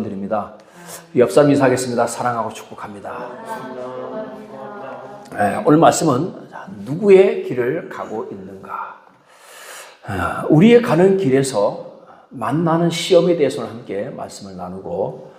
드립니다. 옆 사람 인사하겠습니다. 사랑하고 축복합니다. 오늘 말씀은 누구의 길을 가고 있는가? 우리의 가는 길에서 만나는 시험에 대해서는 함께 말씀을 나누고,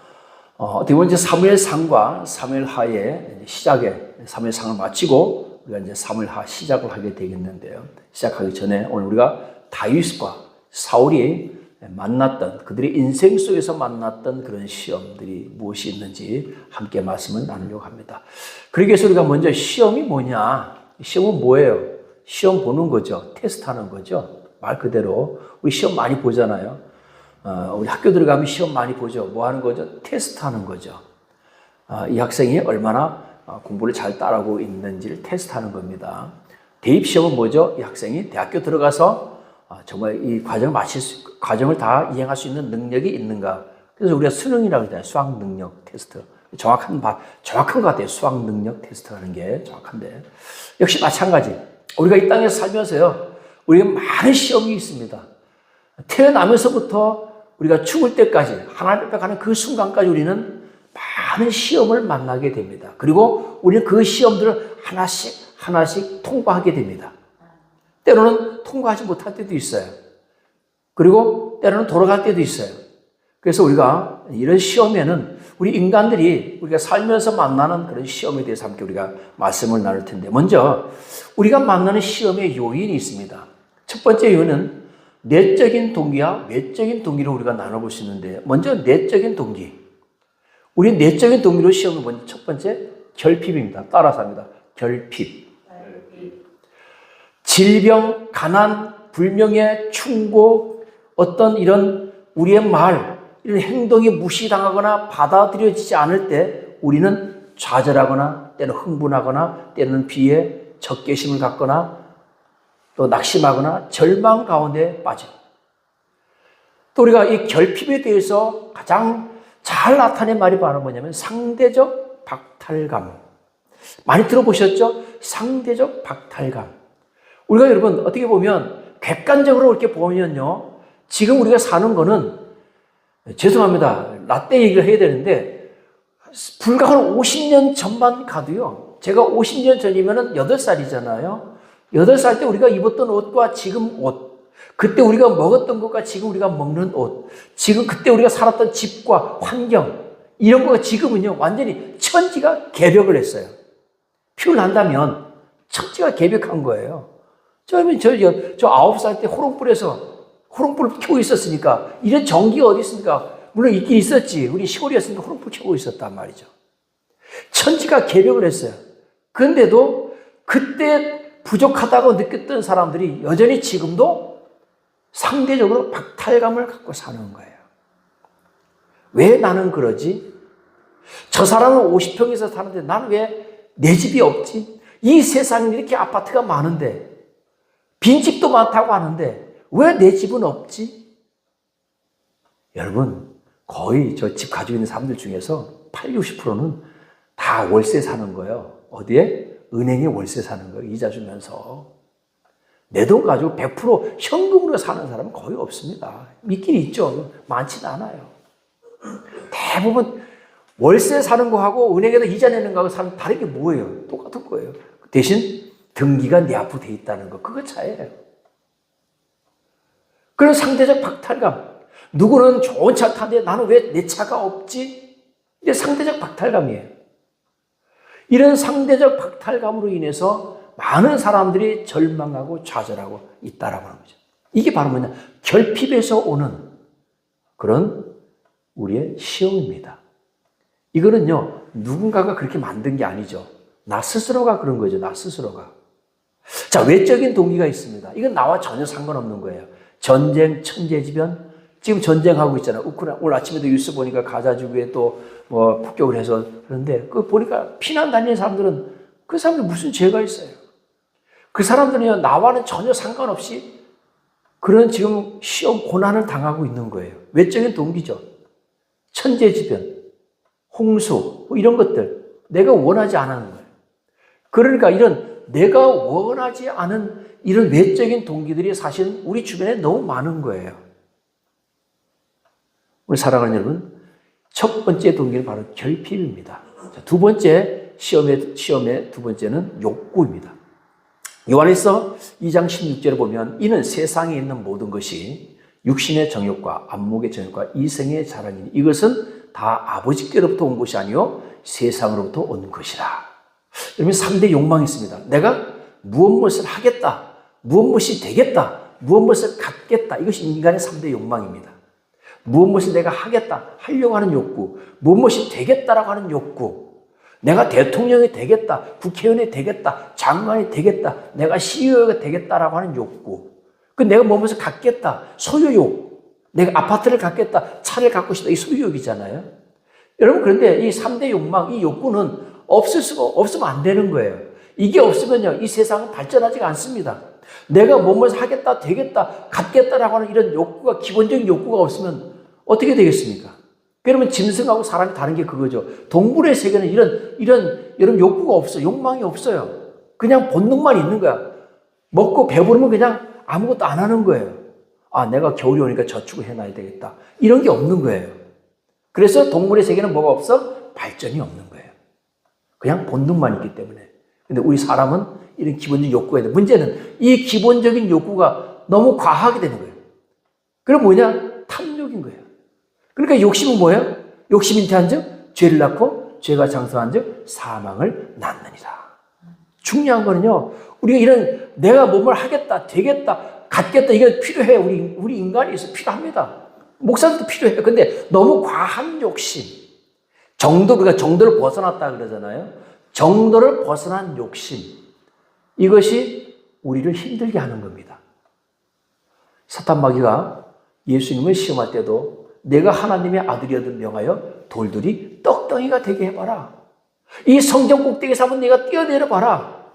어떻게 보면 이제 사무엘상과 사무엘하의 시작에 사무엘상을 마치고 우리가 이제 사무엘하 시작을 하게 되겠는데요. 시작하기 전에 오늘 우리가 다윗과 사울이 만났던, 그들의 인생 속에서 만났던 그런 시험들이 무엇이 있는지 함께 말씀을 나누려고 합니다. 그러기 위해서 우리가 먼저 시험이 뭐냐? 시험은 뭐예요? 시험 보는 거죠. 테스트하는 거죠. 말 그대로 우리 시험 많이 보잖아요. 우리 학교 들어가면 시험 많이 보죠. 뭐 하는 거죠? 테스트하는 거죠. 이 학생이 얼마나 공부를 잘 따라하고 있는지를 테스트하는 겁니다. 대입시험은 뭐죠? 이 학생이 대학교 들어가서 정말 이 과정을 다 이행할 수 있는 능력이 있는가. 그래서 우리가 수능이라고 하잖아요. 수학 능력 테스트. 정확한 것 같아요. 수학 능력 테스트라는 게 정확한데. 역시 마찬가지. 우리가 이 땅에서 살면서요, 우리가 많은 시험이 있습니다. 태어나면서부터 우리가 죽을 때까지, 하나님 앞에 가는 그 순간까지 우리는 많은 시험을 만나게 됩니다. 그리고 우리는 그 시험들을 하나씩 통과하게 됩니다. 때로는 통과하지 못할 때도 있어요. 그리고 때로는 돌아갈 때도 있어요. 그래서 우리가 이런 시험에는 우리 인간들이 우리가 살면서 만나는 그런 시험에 대해서 함께 우리가 말씀을 나눌 텐데, 먼저 우리가 만나는 시험의 요인이 있습니다. 첫 번째 요인은 내적인 동기와 외적인 동기로 우리가 나눠볼 수 있는데, 먼저 내적인 동기. 우리 내적인 동기로 시험을 보는 첫 번째 결핍입니다. 따라서 합니다. 결핍. 질병, 가난, 불명예, 충고, 어떤 이런 우리의 말, 이런 행동이 무시당하거나 받아들여지지 않을 때 우리는 좌절하거나 때는 흥분하거나 때는 비에 적개심을 갖거나 또 낙심하거나 절망 가운데 빠져. 또 우리가 이 결핍에 대해서 가장 잘 나타낸 말이 바로 뭐냐면 상대적 박탈감. 많이 들어보셨죠? 상대적 박탈감. 우리가 여러분 어떻게 보면 객관적으로 이렇게 보면요, 지금 우리가 사는 거는, 죄송합니다, 라떼 얘기를 해야 되는데, 불과 한 50년 전만 가도요, 제가 50년 전이면 8살이잖아요. 8살 때 우리가 입었던 옷과 지금 옷, 그때 우리가 먹었던 것과 지금 우리가 먹는 옷, 지금 그때 우리가 살았던 집과 환경, 이런 거가 지금은요 완전히 천지가 개벽을 했어요. 표현을 한다면 천지가 개벽한 거예요. 저 9살 때 호롱불을 켜고 있었으니까, 이런 전기가 어디 있습니까? 물론 있긴 있었지. 우리 시골이었으니까 호롱불 켜고 있었단 말이죠. 천지가 개벽을 했어요. 그런데도 그때 부족하다고 느꼈던 사람들이 여전히 지금도 상대적으로 박탈감을 갖고 사는 거예요. 왜 나는 그러지? 저 사람은 50평에서 사는데 나는 왜 내 집이 없지? 이 세상에 이렇게 아파트가 많은데, 빈집도 많다고 하는데 왜 내 집은 없지? 여러분, 거의 저 집 가지고 있는 사람들 중에서 80~90%는 다 월세 사는 거예요. 어디에? 은행에 월세 사는 거예요. 이자 주면서. 내 돈 가지고 100% 현금으로 사는 사람은 거의 없습니다. 있긴 있죠. 많지는 않아요. 대부분 월세 사는 거하고 은행에다 이자 내는 거하고 사는 다른 게 뭐예요? 똑같은 거예요. 대신 등기가 내 앞으로 돼 있다는 거, 그거 차이예요. 그런 상대적 박탈감. 누구는 좋은 차 타는데 나는 왜 내 차가 없지? 이게 상대적 박탈감이에요. 이런 상대적 박탈감으로 인해서 많은 사람들이 절망하고 좌절하고 있다라고 하는 거죠. 이게 바로 뭐냐? 결핍에서 오는 그런 우리의 시험입니다. 이거는요, 누군가가 그렇게 만든 게 아니죠. 나 스스로가 그런 거죠. 나 스스로가. 자, 외적인 동기가 있습니다. 이건 나와 전혀 상관없는 거예요. 전쟁, 천재지변. 지금 전쟁하고 있잖아요. 우크라이나. 오늘 아침에도 뉴스 보니까 가자지구에 또 뭐 폭격을 해서 그런데 그 보니까 피난 다니는 사람들은 그 사람들 무슨 죄가 있어요? 그 사람들은요, 나와는 전혀 상관없이 그런 지금 시험 고난을 당하고 있는 거예요. 외적인 동기죠. 천재지변, 홍수, 뭐 이런 것들 내가 원하지 않은 거예요. 그러니까 이런 내가 원하지 않은 이런 외적인 동기들이 사실 우리 주변에 너무 많은 거예요. 우리 사랑하는 여러분, 첫 번째 동기는 바로 결핍입니다. 자, 두 번째 시험의 두 번째는 욕구입니다. 요한일서 2장 16절에 보면 이는 세상에 있는 모든 것이 육신의 정욕과 안목의 정욕과 이성의 자랑이니 이것은 다 아버지께로부터 온 것이 아니요 세상으로부터 온 것이라. 여러분 3대 욕망이 있습니다. 내가 무엇을 하겠다, 무엇이 되겠다, 무엇을 갖겠다. 이것이 인간의 3대 욕망입니다. 무엇을 내가 하겠다, 하려고 하는 욕구, 무엇이 되겠다라고 하는 욕구, 내가 대통령이 되겠다, 국회의원이 되겠다, 장관이 되겠다, 내가 CEO가 되겠다라고 하는 욕구, 그 내가 무엇을 갖겠다, 소유욕, 내가 아파트를 갖겠다, 차를 갖고 싶다, 이 소유욕이잖아요. 여러분 그런데 이 3대 욕망, 이 욕구는 없으면 안 되는 거예요. 이게 없으면요, 이 세상은 발전하지가 않습니다. 내가 무엇을 하겠다, 되겠다, 갖겠다라고 하는 이런 욕구가, 기본적인 욕구가 없으면 어떻게 되겠습니까? 그러면 짐승하고 사람이 다른 게 그거죠. 동물의 세계는 이런 욕구가 없어, 욕망이 없어요. 그냥 본능만 있는 거야. 먹고 배부르면 그냥 아무것도 안 하는 거예요. 아, 내가 겨울이 오니까 저축을 해놔야 되겠다. 이런 게 없는 거예요. 그래서 동물의 세계는 뭐가 없어? 발전이 없는 거예요. 그냥 본능만 있기 때문에. 근데 우리 사람은 이런 기본적인 욕구가 있는데 문제는 이 기본적인 욕구가 너무 과하게 되는 거예요. 그럼 뭐냐? 탐욕인 거예요. 그러니까 욕심은 뭐예요? 욕심이 잉태한즉 죄를 낳고 죄가 장성한즉 사망을 낳느니라. 중요한 거는요, 우리가 이런 내가 뭐뭘 하겠다, 되겠다, 갖겠다, 이게 필요해. 우리 인간이 있어 필요합니다. 목사들도 필요해요. 근데 너무 과한 욕심, 우리가 정도를 벗어났다 그러잖아요. 정도를 벗어난 욕심, 이것이 우리를 힘들게 하는 겁니다. 사탄 마귀가 예수님을 시험할 때도 내가 하나님의 아들이어도 명하여 돌들이 떡덩이가 되게 해봐라. 이 성전 꼭대기에서 한번 내가 뛰어내려봐라.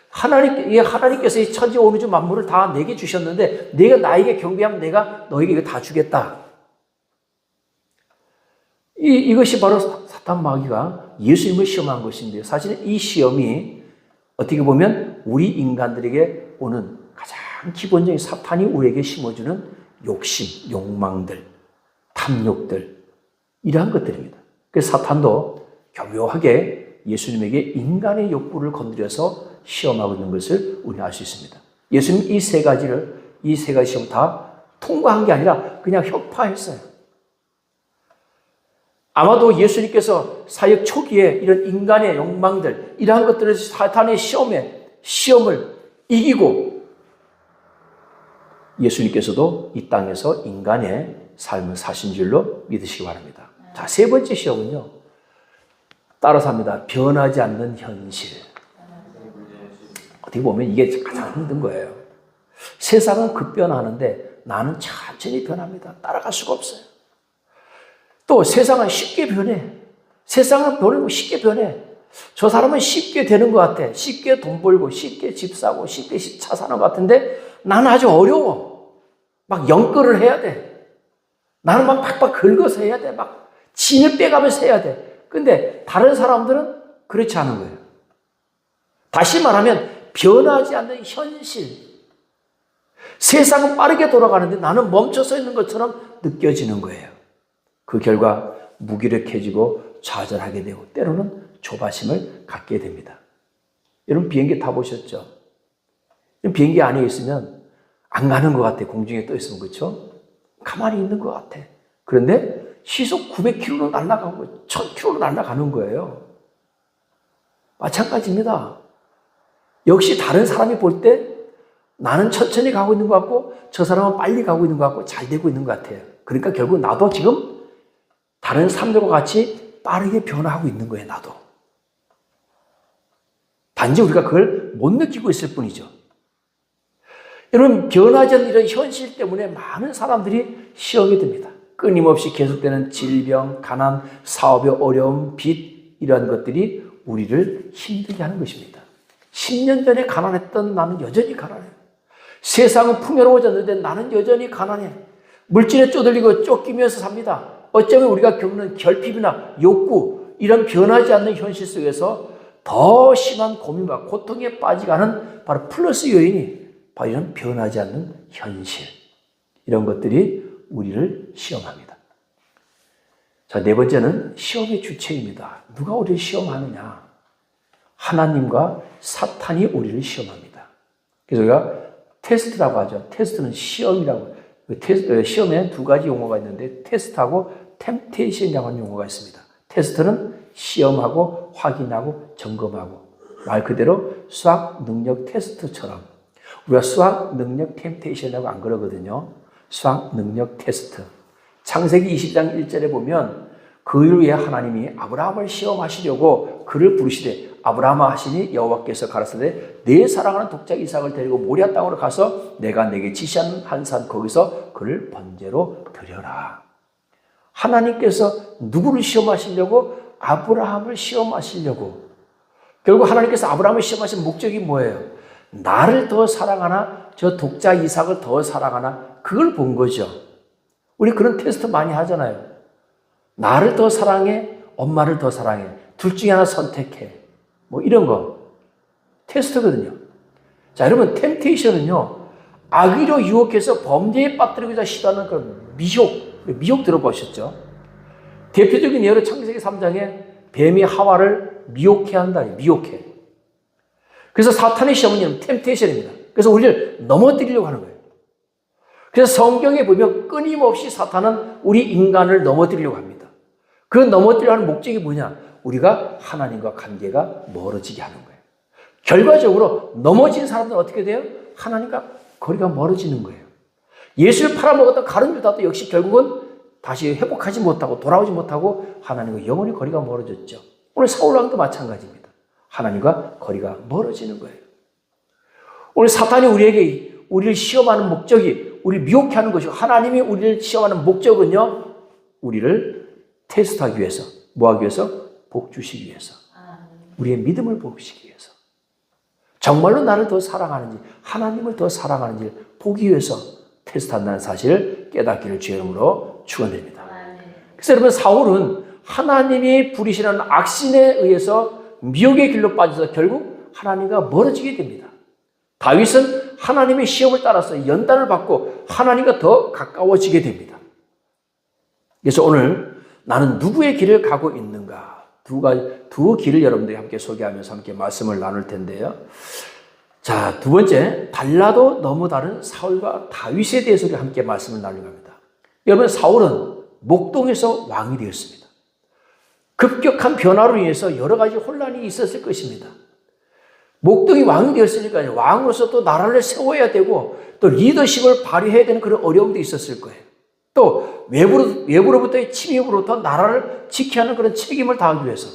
하나님께서 이 천지 오누주 만물을 다 내게 주셨는데 내가 나에게 경배하면 내가 너에게 이거 다 주겠다. 이것이 바로 사탄 마귀가 예수님을 시험한 것인데요. 사실은 이 시험이 어떻게 보면 우리 인간들에게 오는 가장 기본적인 사탄이 우리에게 심어주는 욕심, 욕망들, 탐욕들, 이러한 것들입니다. 그래서 사탄도 교묘하게 예수님에게 인간의 욕구를 건드려서 시험하고 있는 것을 우리는 알 수 있습니다. 예수님 이 세 가지 시험 다 통과한 게 아니라 그냥 혁파했어요. 아마도 예수님께서 사역 초기에 이런 인간의 욕망들, 이러한 것들을 사탄의 시험을 이기고 예수님께서도 이 땅에서 인간의 삶을 사신 줄로 믿으시기 바랍니다. 자, 세 번째 시험은요, 따라서 합니다. 변하지 않는 현실. 어떻게 보면 이게 가장 힘든 거예요. 세상은 급변하는데 나는 천천히 변합니다. 따라갈 수가 없어요. 또 세상은 쉽게 변해. 세상은 변하고 쉽게 변해. 저 사람은 쉽게 되는 것 같아. 쉽게 돈 벌고, 쉽게 집 사고, 쉽게 차 사는 것 같은데 나는 아주 어려워. 막 연끌을 해야 돼. 나는 막 팍팍 긁어서 해야 돼. 막 진을 빼가면서 해야 돼. 근데 다른 사람들은 그렇지 않은 거예요. 다시 말하면 변하지 않는 현실. 세상은 빠르게 돌아가는데 나는 멈춰서 있는 것처럼 느껴지는 거예요. 그 결과 무기력해지고 좌절하게 되고 때로는 조바심을 갖게 됩니다. 여러분 비행기 타보셨죠? 비행기 안에 있으면 안 가는 것 같아. 공중에 떠 있으면. 그렇죠? 가만히 있는 것 같아. 그런데 시속 900km로 날아가는 거예요. 1000km로 날아가는 거예요. 마찬가지입니다. 역시 다른 사람이 볼 때 나는 천천히 가고 있는 것 같고 저 사람은 빨리 가고 있는 것 같고 잘 되고 있는 것 같아요. 그러니까 결국 나도 지금 다른 사람들과 같이 빠르게 변화하고 있는 거예요. 나도. 단지 우리가 그걸 못 느끼고 있을 뿐이죠. 여러분, 변하지 않는 이런 현실 때문에 많은 사람들이 시험이 듭니다. 끊임없이 계속되는 질병, 가난, 사업의 어려움, 빚, 이러한 것들이 우리를 힘들게 하는 것입니다. 10년 전에 가난했던 나는 여전히 가난해. 세상은 풍요로워졌는데 나는 여전히 가난해. 물질에 쪼들리고 쫓기면서 삽니다. 어쩌면 우리가 겪는 결핍이나 욕구, 이런 변하지 않는 현실 속에서 더 심한 고민과 고통에 빠지가는 바로 플러스 요인이 바로 이런 변하지 않는 현실, 이런 것들이 우리를 시험합니다. 자, 네 번째는 시험의 주체입니다. 누가 우리를 시험하느냐? 하나님과 사탄이 우리를 시험합니다. 그래서 우리가 테스트라고 하죠. 테스트는 시험이라고. 시험에 두 가지 용어가 있는데 테스트하고 템테이션이라고 하는 용어가 있습니다. 테스트는 시험하고 확인하고 점검하고, 말 그대로 수학 능력 테스트처럼 우리가 수학 능력 템테이션이라고 안 그러거든요. 수학 능력 테스트. 창세기 20장 1절에 보면 그를 위해 하나님이 아브라함을 시험하시려고 그를 부르시되 아브라함아 하시니 여호와께서 가라사대 내 사랑하는 독자 이삭을 데리고 모리아 땅으로 가서 내가 내게 지시한 한 산 거기서 그를 번제로 드려라. 하나님께서 누구를 시험하시려고? 아브라함을 시험하시려고. 결국 하나님께서 아브라함을 시험하신 목적이 뭐예요? 나를 더 사랑하나 저 독자 이삭을 더 사랑하나, 그걸 본 거죠. 우리 그런 테스트 많이 하잖아요. 나를 더 사랑해? 엄마를 더 사랑해? 둘 중에 하나 선택해. 뭐 이런 거 테스트거든요. 자, 여러분, 템테이션은요, 악의로 유혹해서 범죄에 빠뜨리고자 시도하는 그런 미혹 들어보셨죠? 대표적인 예로 창세기 3장에 뱀이 하와를 미혹해 한다. 미혹해. 그래서 사탄의 시험은 템테이션입니다. 그래서 우리를 넘어뜨리려고 하는 거예요. 그래서 성경에 보면 끊임없이 사탄은 우리 인간을 넘어뜨리려고 합니다. 그 넘어뜨리려고 하는 목적이 뭐냐? 우리가 하나님과 관계가 멀어지게 하는 거예요. 결과적으로 넘어진 사람들은 어떻게 돼요? 하나님과 거리가 멀어지는 거예요. 예수를 팔아먹었던 가룟 유다도 역시 결국은 다시 회복하지 못하고 돌아오지 못하고 하나님과 영원히 거리가 멀어졌죠. 오늘 사울 왕도 마찬가지입니다. 하나님과 거리가 멀어지는 거예요. 오늘 사탄이 우리를 시험하는 목적이 우리를 미혹해 하는 것이고, 하나님이 우리를 시험하는 목적은요, 우리를 테스트하기 위해서, 뭐 하기 위해서? 복 주시기 위해서. 우리의 믿음을 보시기 위해서. 정말로 나를 더 사랑하는지, 하나님을 더 사랑하는지 보기 위해서 테스트한다는 사실을 깨닫기를 주의 이름으로 축원드립니다. 그래서 여러분, 사울은 하나님이 부리시는 악신에 의해서 미혹의 길로 빠져서 결국 하나님과 멀어지게 됩니다. 다윗은 하나님의 시험을 따라서 연단을 받고 하나님과 더 가까워지게 됩니다. 그래서 오늘 나는 누구의 길을 가고 있는가? 두 길을 여러분들이 함께 소개하면서 함께 말씀을 나눌 텐데요. 자, 두 번째, 달라도 너무 다른 사울과 다윗에 대해서 우리 함께 말씀을 나누려고 합니다. 여러분, 사울은 목동에서 왕이 되었습니다. 급격한 변화로 인해서 여러 가지 혼란이 있었을 것입니다. 목동이 왕이 되었으니까 왕으로서 또 나라를 세워야 되고 또 리더십을 발휘해야 되는 그런 어려움도 있었을 거예요. 또 외부로부터의 침입으로부터 나라를 지켜야 하는 그런 책임을 다하기 위해서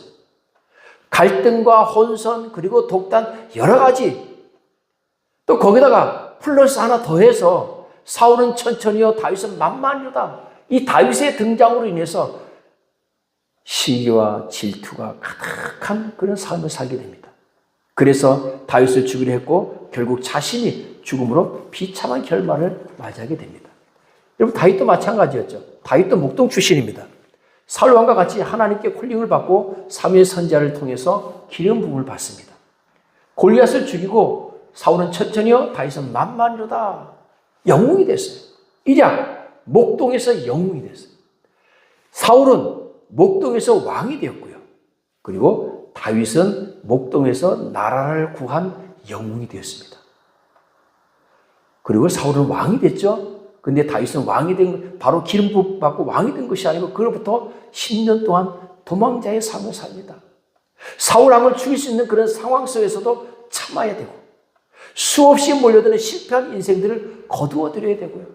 갈등과 혼선 그리고 독단 여러 가지, 또 거기다가 플러스 하나 더해서 사울은 천천히요 다윗은 만만이다. 이 다윗의 등장으로 인해서 시기와 질투가 가득한 그런 삶을 살게 됩니다. 그래서 다윗을 죽이려 했고 결국 자신이 죽음으로 비참한 결말을 맞이하게 됩니다. 여러분, 다윗도 마찬가지였죠. 다윗도 목동 출신입니다. 사울 왕과 같이 하나님께 콜링을 받고 사무엘 선지자를 통해서 기름 부음을 받습니다. 골리앗을 죽이고 사울은 천천히요 다윗은 만만이로다 영웅이 됐어요. 이랴 목동에서 영웅이 됐어요. 사울은 목동에서 왕이 되었고요. 그리고 다윗은 목동에서 나라를 구한 영웅이 되었습니다. 그리고 사울은 왕이 됐죠. 근데 다윗은 왕이 된, 바로 기름 부음 받고 왕이 된 것이 아니고 그로부터 10년 동안 도망자의 삶을 삽니다. 사울 왕을 죽일 수 있는 그런 상황 속에서도 참아야 되고 수없이 몰려드는 실패한 인생들을 거두어드려야 되고요.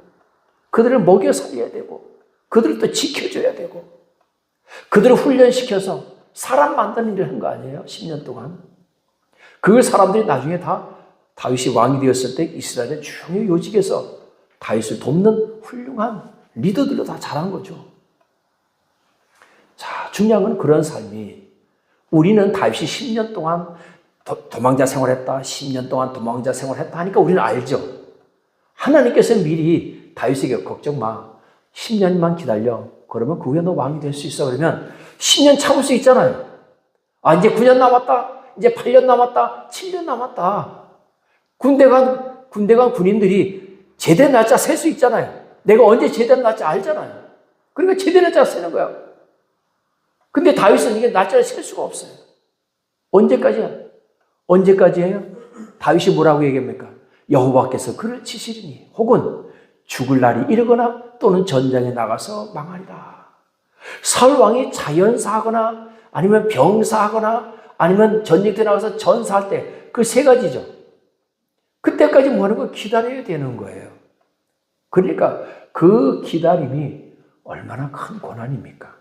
그들을 먹여 살려야 되고 그들을 또 지켜줘야 되고 그들을 훈련시켜서 사람 만드는 일을 한 거 아니에요? 10년 동안. 그 사람들이 나중에 다 다윗이 왕이 되었을 때 이스라엘의 중요 요직에서 다윗을 돕는 훌륭한 리더들로 다 자란 거죠. 자, 중요한 건 그런 삶이, 우리는 다윗이 10년 동안 도망자 생활했다, 10년 동안 도망자 생활했다 하니까 우리는 알죠. 하나님께서는 미리 다윗에게 걱정 마. 10년만 기다려. 그러면 그 후에 너 왕이 될 수 있어. 그러면 10년 참을 수 있잖아요. 아, 이제 9년 남았다. 이제 8년 남았다. 7년 남았다. 군대 간 군인들이 제대 날짜 셀 수 있잖아요. 내가 언제 제대 날짜 알잖아요. 그러니까 제대 날짜 세는 거야. 근데 다윗은 이게 날짜를 셀 수가 없어요. 언제까지야? 언제까지예요? 다윗이 뭐라고 얘기합니까? 여호와께서 그를 치시리니 혹은 죽을 날이 이르거나 또는 전장에 나가서 망하리라. 사울 왕이 자연사하거나 아니면 병사하거나 아니면 전쟁터에 나가서 전사할 때 그 세 가지죠. 그때까지 뭐 하는 거 기다려야 되는 거예요. 그러니까 그 기다림이 얼마나 큰 고난입니까?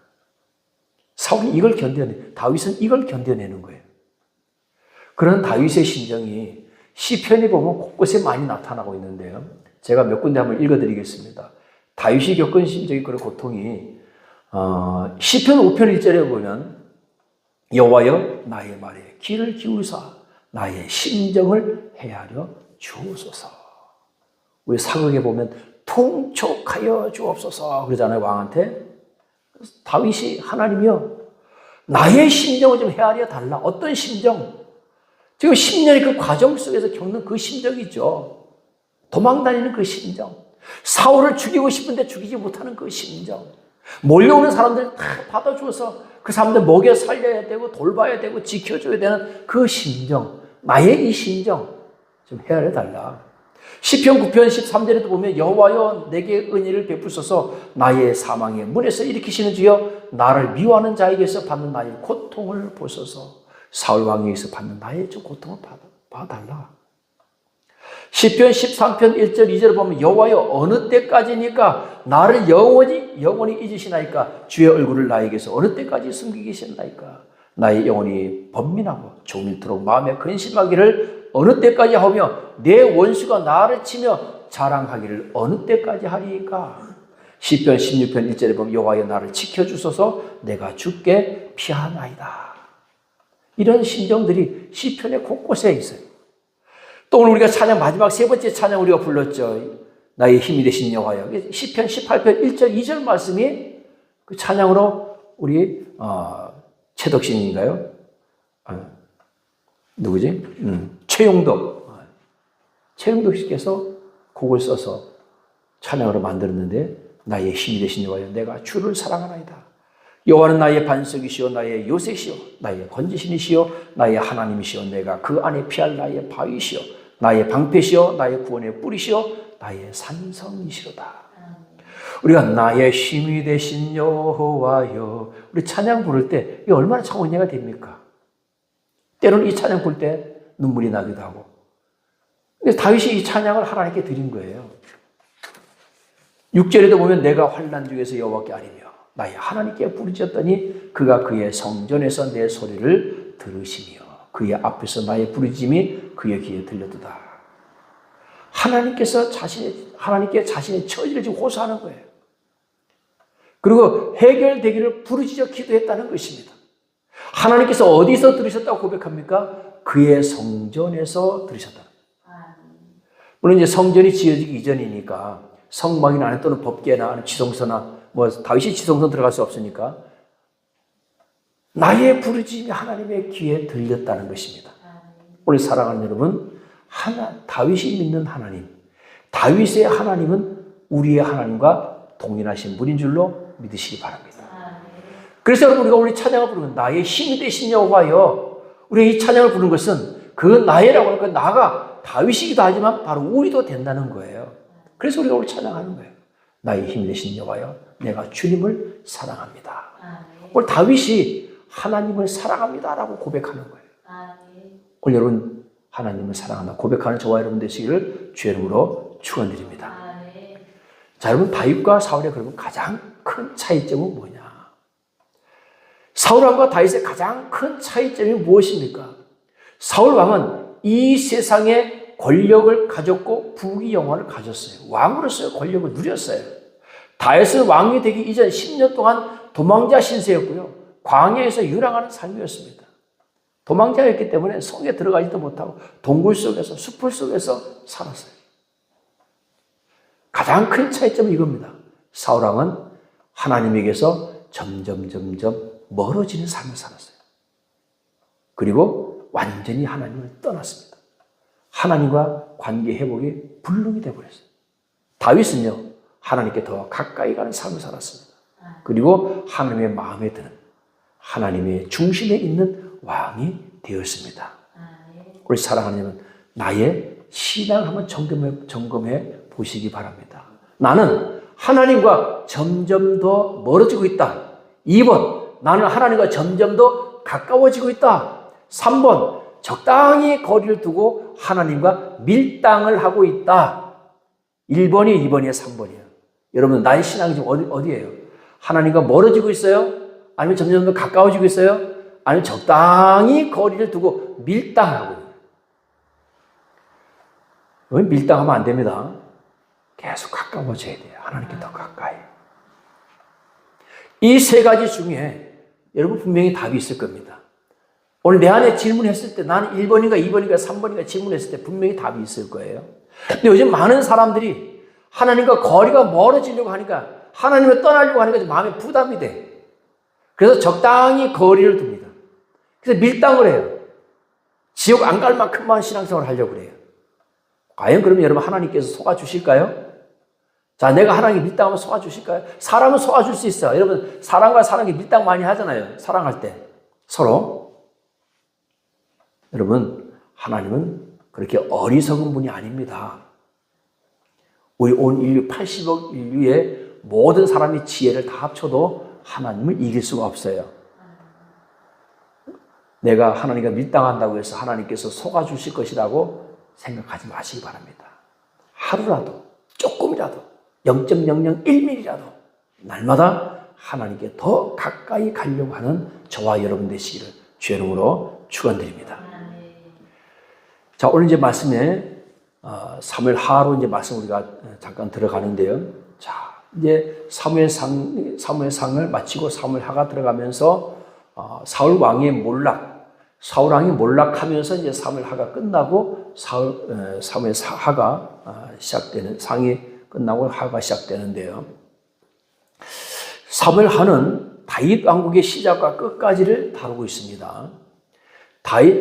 사울이 이걸 다윗은 이걸 견뎌내는 거예요. 그런 다윗의 심정이 시편에 보면 곳곳에 많이 나타나고 있는데요. 제가 몇 군데 한번 읽어드리겠습니다. 다윗이 겪은 심정이 그런 고통이 시편 5편 1절에 보면 여호와여 나의 말에 귀를 기울사 나의 심정을 헤아려 주옵소서. 우리 사극에 보면 통촉하여 주옵소서 그러잖아요, 왕한테. 다윗이 하나님이여 나의 심정을 좀 헤아려 달라. 어떤 심정? 지금 10년의 그 과정 속에서 겪는 그 심정이죠. 도망다니는 그 심정. 사울을 죽이고 싶은데 죽이지 못하는 그 심정. 몰려오는 사람들 다 받아줘서 그 사람들 먹여 살려야 되고 돌봐야 되고 지켜줘야 되는 그 심정. 나의 이 심정 좀 헤아려 달라. 시편 9편 13절에도 보면 여호와여 내게 은혜를 베푸소서 나의 사망의 문에서 일으키시는 주여 나를 미워하는 자에게서 받는 나의 고통을 보소서. 사울 왕에게서 받는 나의 좀 고통을 봐달라. 시편 13편 1절 2절을 보면 여호와여 어느 때까지니까 나를 영원히 잊으시나이까 주의 얼굴을 나에게서 어느 때까지 숨기시나이까 나의 영혼이 번민하고 종일토록 마음에 근심하기를 어느 때까지 하며 내 원수가 나를 치며 자랑하기를 어느 때까지 하리까. 시편 16편 1절에 보면 여호와여 나를 지켜주소서 내가 죽게 피하나이다. 이런 심정들이 시편의 곳곳에 있어요. 또 오늘 우리가 찬양 마지막 세 번째 찬양 우리가 불렀죠. 나의 힘이 되신 여호와여. 시편 18편 1절 2절 말씀이 그 찬양으로 우리 최덕신인가요? 누구지? 최용덕 씨께서 곡을 써서 찬양으로 만들었는데 나의 힘이 되신 여호와여 내가 주를 사랑하나이다. 여호와는 나의 반석이시오 나의 요새시오 나의 건지신이시오 나의 하나님이시오 내가 그 안에 피할 나의 바위시오 나의 방패시오 나의 구원의 뿌리시오 나의 산성이시로다. 우리가 나의 힘이 되신 여호와여 우리 찬양 부를 때 이게 얼마나 참 은혜가 됩니까? 때로는 이 찬양 부를 때 눈물이 나기도 하고. 근데 다윗이 이 찬양을 하나님께 드린 거예요. 6절에도 보면 내가 환난 중에서 여호와께 아뢰며 나의 하나님께 부르짖었더니 그가 그의 성전에서 내 소리를 들으시며 그의 앞에서 나의 부르짖음이 그의 귀에 들렸도다. 하나님께 자신의 처지를 지금 호소하는 거예요. 그리고 해결되기를 부르짖어 기도했다는 것입니다. 하나님께서 어디서 들으셨다고 고백합니까? 그의 성전에서 들으셨다. 물론 이제 성전이 지어지기 이전이니까 성막이나 안에 또는 법궤나 지성소나 다윗이 지성소 들어갈 수 없으니까 나의 부르짖음이 하나님의 귀에 들렸다는 것입니다. 우리 사랑하는 여러분, 다윗이 믿는 하나님, 다윗의 하나님은 우리의 하나님과 동일하신 분인 줄로 믿으시기 바랍니다. 그래서 여러분 우리 찬양을 부르면 나의 힘이 되신 여호와여, 우리가 이 찬양을 부르는 것은 그 나의라고 하니까 나가 다윗이기도 하지만 바로 우리도 된다는 거예요. 그래서 우리가 오늘 찬양하는 거예요. 나의 힘이 되신 여호와여 내가 주님을 사랑합니다. 오늘 다윗이 하나님을 사랑합니다라고 고백하는 거예요. 오늘 여러분 하나님을 사랑한다 고백하는 저와 여러분 되시기를 주의 이름으로 축원드립니다. 자, 여러분 다윗과 사울의 그러면 가장 큰 차이점은 뭐냐? 사울 왕과 다윗의 가장 큰 차이점이 무엇입니까? 사울 왕은 이 세상에 권력을 가졌고 부귀 영화를 가졌어요. 왕으로서의 권력을 누렸어요. 다윗은 왕이 되기 이전 10년 동안 도망자 신세였고요. 광야에서 유랑하는 삶이었습니다. 도망자였기 때문에 성에 들어가지도 못하고 동굴 속에서 숲을 속에서 살았어요. 가장 큰 차이점은 이겁니다. 사울 왕은 하나님에게서 점점 멀어지는 삶을 살았어요. 그리고 완전히 하나님을 떠났습니다. 하나님과 관계 회복이 불능이 되어버렸어요. 다윗은요, 하나님께 더 가까이 가는 삶을 살았습니다. 그리고 하나님의 마음에 드는, 하나님의 중심에 있는 왕이 되었습니다. 우리 사랑하는 여러분, 나의 신앙 한번 점검해 보시기 바랍니다. 나는 하나님과 점점 더 멀어지고 있다. 2번, 나는 하나님과 점점 더 가까워지고 있다. 3번, 적당히 거리를 두고 하나님과 밀당을 하고 있다. 1번이 2번이에요, 3번이에요. 여러분, 나의 신앙이 지금 어디예요? 하나님과 멀어지고 있어요? 아니면 점점 더 가까워지고 있어요? 아니면 적당히 거리를 두고 밀당하고 있어요? 밀당하면 안 됩니다. 계속 가까워져야 돼요. 하나님께 더 가까이. 이 세 가지 중에 여러분 분명히 답이 있을 겁니다. 오늘 내 안에 질문했을 때 나는 1번인가 2번인가 3번인가 질문했을 때 분명히 답이 있을 거예요. 근데 요즘 많은 사람들이 하나님과 거리가 멀어지려고 하니까 하나님을 떠나려고 하니까 마음에 부담이 돼. 그래서 적당히 거리를 둡니다. 그래서 밀당을 해요. 지옥 안 갈 만큼만 신앙생활을 하려고 그래요. 과연 그러면 여러분 하나님께서 속아주실까요? 자, 내가 하나님께 밀당하면 속아주실까요? 사람은 속아줄 수 있어요. 여러분, 사람과 사람이 밀당 많이 하잖아요. 사랑할 때. 서로. 여러분, 하나님은 그렇게 어리석은 분이 아닙니다. 우리 온 인류 80억 인류의 모든 사람이 지혜를 다 합쳐도 하나님을 이길 수가 없어요. 내가 하나님과 밀당한다고 해서 하나님께서 속아주실 것이라고 생각하지 마시기 바랍니다. 하루라도, 조금이라도, 0.001mm라도 날마다 하나님께 더 가까이 가려고 하는 저와 여러분 되시기를 주의 이름으로 축원드립니다. 자, 오늘 이제 말씀에 사무엘하로 이제 말씀 우리가 잠깐 들어가는데요. 자, 이제 사무엘상을 마치고 사무엘하가 들어가면서 사울 왕이 몰락하면서 이제 사무엘하가 끝나고 사무엘하가 시작되는 상이 끝나고 하가 시작되는데요. 사무엘하는 다윗 왕국의 시작과 끝까지를 다루고 있습니다.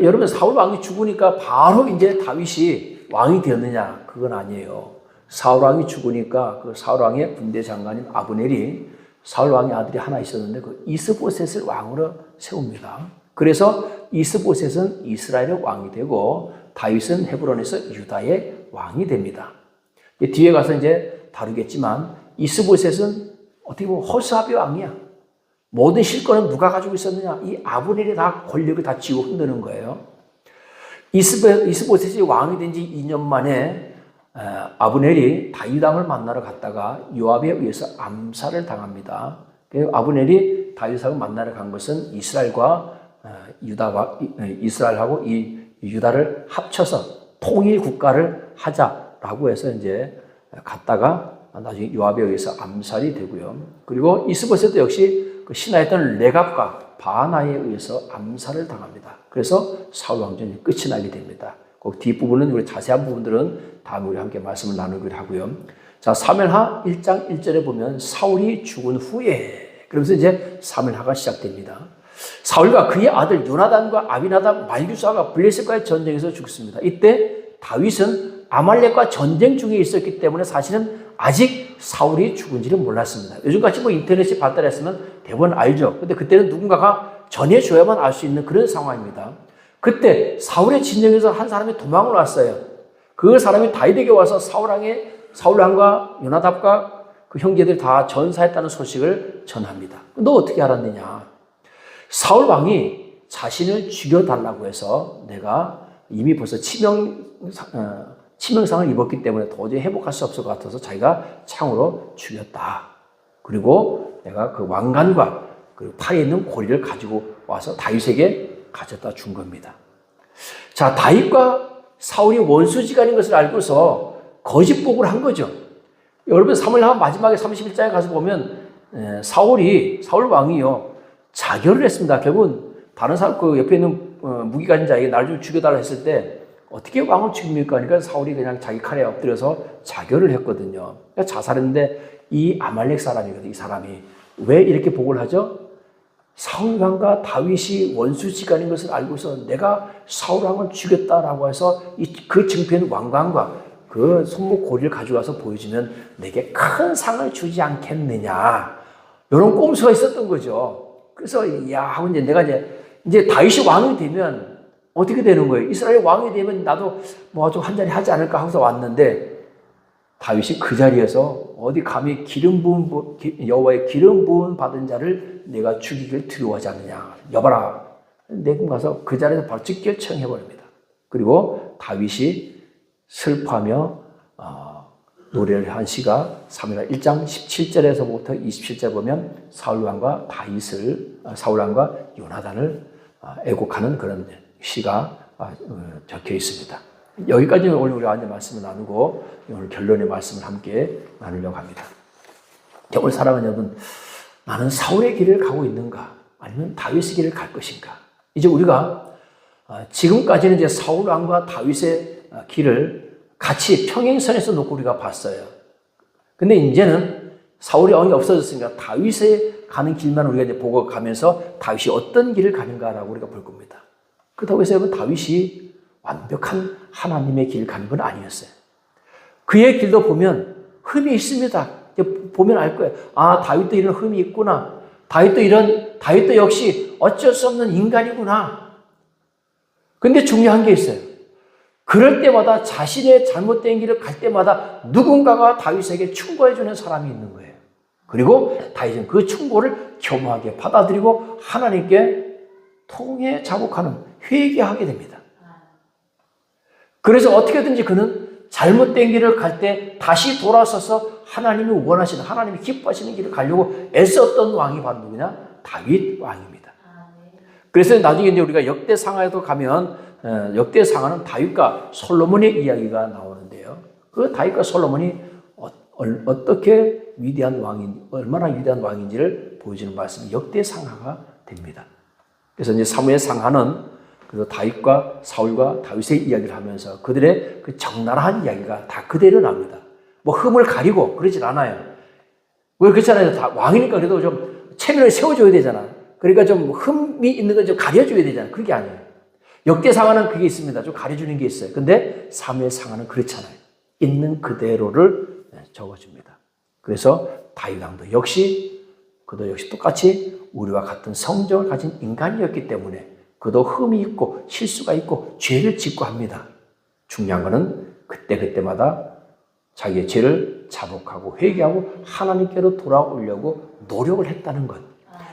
여러분 사울 왕이 죽으니까 바로 이제 다윗이 왕이 되었느냐? 그건 아니에요. 사울 왕이 죽으니까 그 사울 왕의 군대 장관인 아브넬이 사울 왕의 아들이 하나 있었는데 그 이스보셋을 왕으로 세웁니다. 그래서 이스보셋은 이스라엘의 왕이 되고 다윗은 헤브론에서 유다의 왕이 됩니다. 뒤에 가서 이제 다루겠지만 이스보셋은 어떻게 보면 허수아비 왕이야. 모든 실권은 누가 가지고 있었느냐? 이 아브넬이 다 권력을 다 쥐고 흔드는 거예요. 이스보셋이 왕이 된 지 2년 만에 아브넬이 다윗 왕을 만나러 갔다가 요압에 의해서 암살을 당합니다. 아브넬이 다윗 왕을 만나러 간 것은 이스라엘하고 이 유다를 합쳐서 통일 국가를 하자라고 해서 이제 갔다가 나중에 요압에 의해서 암살이 되고요. 그리고 이스보셋도 역시 그 신하였던 레갑과 바나에 의해서 암살을 당합니다. 그래서 사울 왕전이 끝이 나게 됩니다. 그 뒷부분은 우리 자세한 부분들은 다음에 우리 함께 말씀을 나누기로 하고요. 자, 사무엘하 1장 1절에 보면 사울이 죽은 후에 그러면서 이제 사무엘하가 시작됩니다. 사울과 그의 아들 요나단과 아비나답 말기수아가 블레셋과의 전쟁에서 죽습니다. 이때 다윗은 아말렉과 전쟁 중에 있었기 때문에 사실은 아직 사울이 죽은지를 몰랐습니다. 요즘같이 뭐 인터넷이 발달했으면 대부분 알죠. 근데 그때는 누군가가 전해줘야만 알 수 있는 그런 상황입니다. 그때 사울의 진영에서 한 사람이 도망을 왔어요. 그 사람이 다윗에게 와서 사울왕과 요나답과 그 형제들 다 전사했다는 소식을 전합니다. 너 어떻게 알았느냐? 사울 왕이 자신을 죽여달라고 해서 내가 이미 벌써 치명상을 입었기 때문에 도저히 회복할 수 없을 것 같아서 자기가 창으로 죽였다. 그리고 내가 그 왕관과 그 팔에 있는 고리를 가지고 와서 다윗에게 가져다 준 겁니다. 자, 다윗과 사울이 원수지간인 것을 알고서 거짓복을 한 거죠. 여러분 사무엘하 마지막에 31장에 가서 보면 사울 왕이요 자결을 했습니다. 결국은 다른 사람 그 옆에 있는 무기 가진 자에게 날 좀 죽여달라 했을 때 어떻게 왕을 죽입니까? 그러니까 사울이 그냥 자기 칼에 엎드려서 자결을 했거든요. 그러니까 자살했는데 이 아말렉 사람이거든요. 이 사람이 왜 이렇게 복을 하죠? 사울 왕과 다윗이 원수지간인 것을 알고서 내가 사울 왕을 죽였다라고 해서 그 증표인 왕관과 그 손목 고리를 가져와서 보여주면 내게 큰 상을 주지 않겠느냐. 이런 꼼수가 있었던 거죠. 그래서 야 하고 이제 다윗이 왕이 되면 어떻게 되는 거예요? 이스라엘 왕이 되면 나도 뭐 좀 한 자리 하지 않을까 하고서 왔는데 다윗이 그 자리에서 어디 감히 여호와의 기름 부음 받은 자를 내가 죽이길 두려워하지 않느냐. 여봐라. 내금 가서 그 자리에서 바로 직결청해 버립니다. 그리고 다윗이 슬퍼하며 노래를 한 시가 사무엘 1장 17절에서부터 27절 보면 사울 왕과 요나단을 애곡하는 그런 시가 적혀 있습니다. 여기까지 오늘 우리가 완전 말씀을 나누고 오늘 결론의 말씀을 함께 나누려고 합니다. 오늘 사랑하는 여러분, 나는 사울의 길을 가고 있는가 아니면 다윗의 길을 갈 것인가? 이제 우리가 지금까지는 이제 사울 왕과 다윗의 길을 같이 평행선에서 놓고 우리가 봤어요. 근데 이제는 사울의 왕이 없어졌으니까 다윗의 가는 길만 우리가 이제 보고 가면서 다윗이 어떤 길을 가는가라고 우리가 볼 겁니다. 그렇다고 해서 여러분 다윗이 완벽한 하나님의 길 가는 건 아니었어요. 그의 길도 보면 흠이 있습니다. 보면 알 거예요. 아, 다윗도 이런 흠이 있구나. 다윗도 역시 어쩔 수 없는 인간이구나. 근데 중요한 게 있어요. 그럴 때마다 자신의 잘못된 길을 갈 때마다 누군가가 다윗에게 충고해주는 사람이 있는 거예요. 그리고 다윗은 그 충고를 겸허하게 받아들이고 하나님께 통해 자복하는, 회개하게 됩니다. 그래서 어떻게든지 그는 잘못된 길을 갈 때 다시 돌아서서 하나님이 원하시는, 하나님이 기뻐하시는 길을 가려고 애썼던 왕이 바로 누구냐? 다윗 왕입니다. 그래서 나중에 이제 우리가 역대상하에도 가면 역대상하는 다윗과 솔로몬의 이야기가 나오는데요. 그 다윗과 솔로몬이 어떻게 위대한 얼마나 위대한 왕인지를 보여주는 말씀이 역대상하가 됩니다. 그래서 이제 사무엘 상하는 그리고 다윗과 사울과 다윗의 이야기를 하면서 그들의 그 적나라한 이야기가 다 그대로 나옵니다. 뭐 흠을 가리고 그러진 않아요. 왜 그렇잖아요. 다 왕이니까 그래도 좀 체면을 세워줘야 되잖아. 그러니까 좀 흠이 있는 건 좀 가려줘야 되잖아. 그게 아니에요. 역대상하는 그게 있습니다. 좀 가려주는 게 있어요. 근데 사무엘 상하는 그렇잖아요. 있는 그대로를 적어줍니다. 그래서 다윗 왕도 그도 역시 똑같이 우리와 같은 성정을 가진 인간이었기 때문에 그도 흠이 있고 실수가 있고 죄를 짓고 합니다. 중요한 것은 그때마다 자기의 죄를 자복하고 회개하고 하나님께로 돌아오려고 노력을 했다는 것.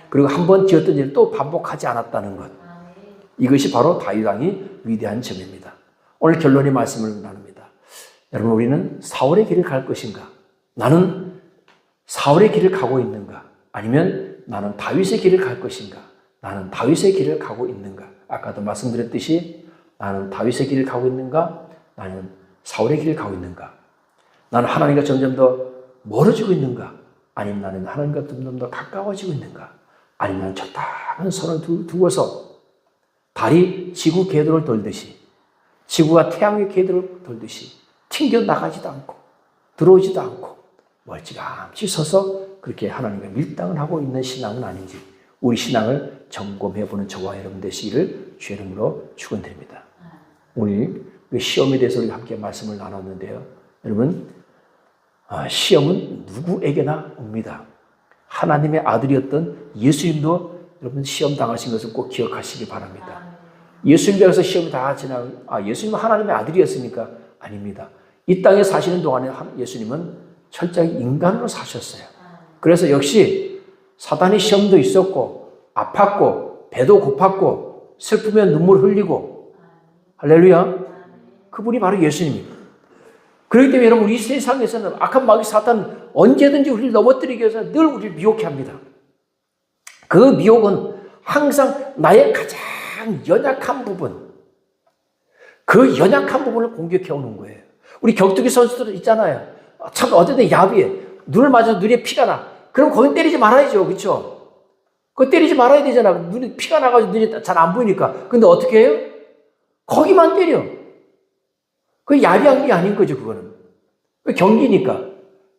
그리고 한번 지었던 죄를 또 반복하지 않았다는 것. 이것이 바로 다윗 왕이 위대한 점입니다. 오늘 결론의 말씀을 나눕니다. 여러분, 우리는 사울의 길을 갈 것인가? 나는 사울의 길을 가고 있는가? 아니면 나는 다윗의 길을 갈 것인가? 나는 다윗의 길을 가고 있는가? 아까도 말씀드렸듯이 나는 다윗의 길을 가고 있는가? 나는 사울의 길을 가고 있는가? 나는 하나님과 점점 더 멀어지고 있는가? 아니면 나는 하나님과 점점 더 가까워지고 있는가? 아니면 적당한 선을 두고서 달이 지구 궤도를 돌듯이, 지구가 태양의 궤도를 돌듯이 튕겨나가지도 않고 들어오지도 않고 멀찌감치 서서 그렇게 하나님과 밀당을 하고 있는 신앙은 아닌지 우리 신앙을 점검해보는 저와 여러분 되시기를 주의 이름으로 축원드립니다. 우리 시험에 대해서 우리 함께 말씀을 나눴는데요. 여러분, 시험은 누구에게나 옵니다. 하나님의 아들이었던 예수님도 여러분 시험 당하신 것을 꼭 기억하시기 바랍니다. 예수님께서 시험을 다 예수님은 하나님의 아들이었습니까? 아닙니다. 이 땅에 사시는 동안에 예수님은 철저히 인간으로 사셨어요. 그래서 역시 사단의 시험도 있었고 아팠고 배도 고팠고 슬프면 눈물 흘리고 할렐루야. 그분이 바로 예수님입니다. 그렇기 때문에 여러분 이 세상에서는 악한 마귀 사탄 언제든지 우리를 넘어뜨리기 위해서 늘 우리를 미혹해 합니다. 그 미혹은 항상 나의 가장 연약한 부분, 그 연약한 부분을 공격해 오는 거예요. 우리 격투기 선수들 있잖아요. 참 어쨌든 야비해. 눈을 맞아서 눈에 피가 나. 그럼 거기 때리지 말아야죠. 그렇죠? 그거 때리지 말아야 되잖아. 눈에 피가 나가지고 눈이 잘 안 보이니까. 근데 어떻게 해요? 거기만 때려. 그게 야비한 게 아닌 거죠. 그거는. 경기니까.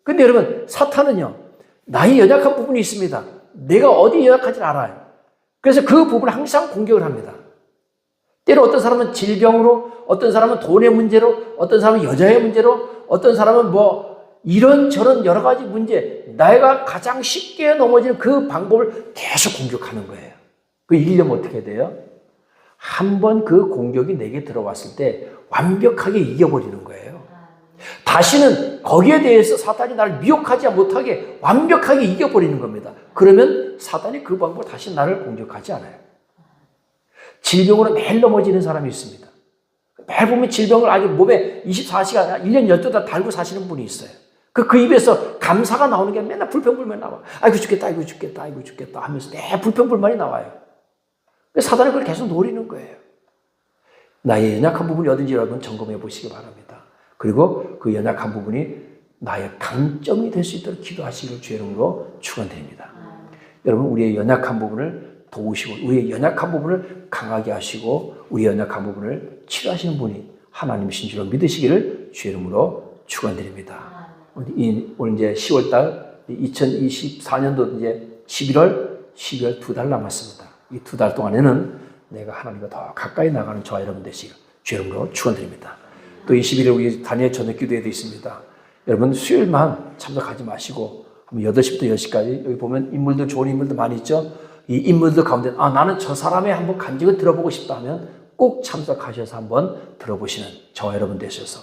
근데 여러분 사탄은요. 나의 연약한 부분이 있습니다. 내가 어디 연약한지 알아요. 그래서 그 부분을 항상 공격을 합니다. 때로 어떤 사람은 질병으로, 어떤 사람은 돈의 문제로, 어떤 사람은 여자의 문제로, 어떤 사람은 이런저런 여러 가지 문제, 내가 가장 쉽게 넘어지는 그 방법을 계속 공격하는 거예요. 그 이기려면 어떻게 돼요? 한 번 그 공격이 내게 들어왔을 때 완벽하게 이겨버리는 거예요. 다시는 거기에 대해서 사탄이 나를 미혹하지 못하게 완벽하게 이겨버리는 겁니다. 그러면 사탄이 그 방법으로 다시 나를 공격하지 않아요. 질병으로 매일 넘어지는 사람이 있습니다. 매일 보면 질병을 아주 몸에 24시간, 1년 12달 달고 사시는 분이 있어요. 그 입에서 감사가 나오는 게 맨날 불평불만이 나와. 아이고 죽겠다, 아이고 죽겠다, 아이고 죽겠다 하면서 매 불평불만이 나와요. 사단은 그걸 계속 노리는 거예요. 나의 연약한 부분이 어딘지 여러분 점검해 보시기 바랍니다. 그리고 그 연약한 부분이 나의 강점이 될 수 있도록 기도하시기를 주의 이름으로 축원드립니다. 여러분, 우리의 연약한 부분을 도우시고 우리의 연약한 부분을 강하게 하시고 우리의 연약한 부분을 치료하시는 분이 하나님이신 줄로 믿으시기를 주의 이름으로 축원드립니다. 오늘 이제 10월달 2024년도 이제 12월 2달 남았습니다. 이 2달 동안에는 내가 하나님과 더 가까이 나가는 저와 여러분 되시기를 주의 이름으로 축원드립니다. 또 21일 우리 단위의 저녁 기도회도 있습니다. 여러분 수요일만 참석하지 마시고 8시부터 10시까지 여기 보면 인물들 좋은 인물들 많이 있죠. 이 인물들 가운데 나는 저 사람의 한번 간증을 들어보고 싶다 하면 꼭 참석하셔서 한번 들어보시는 저와 여러분 되셔서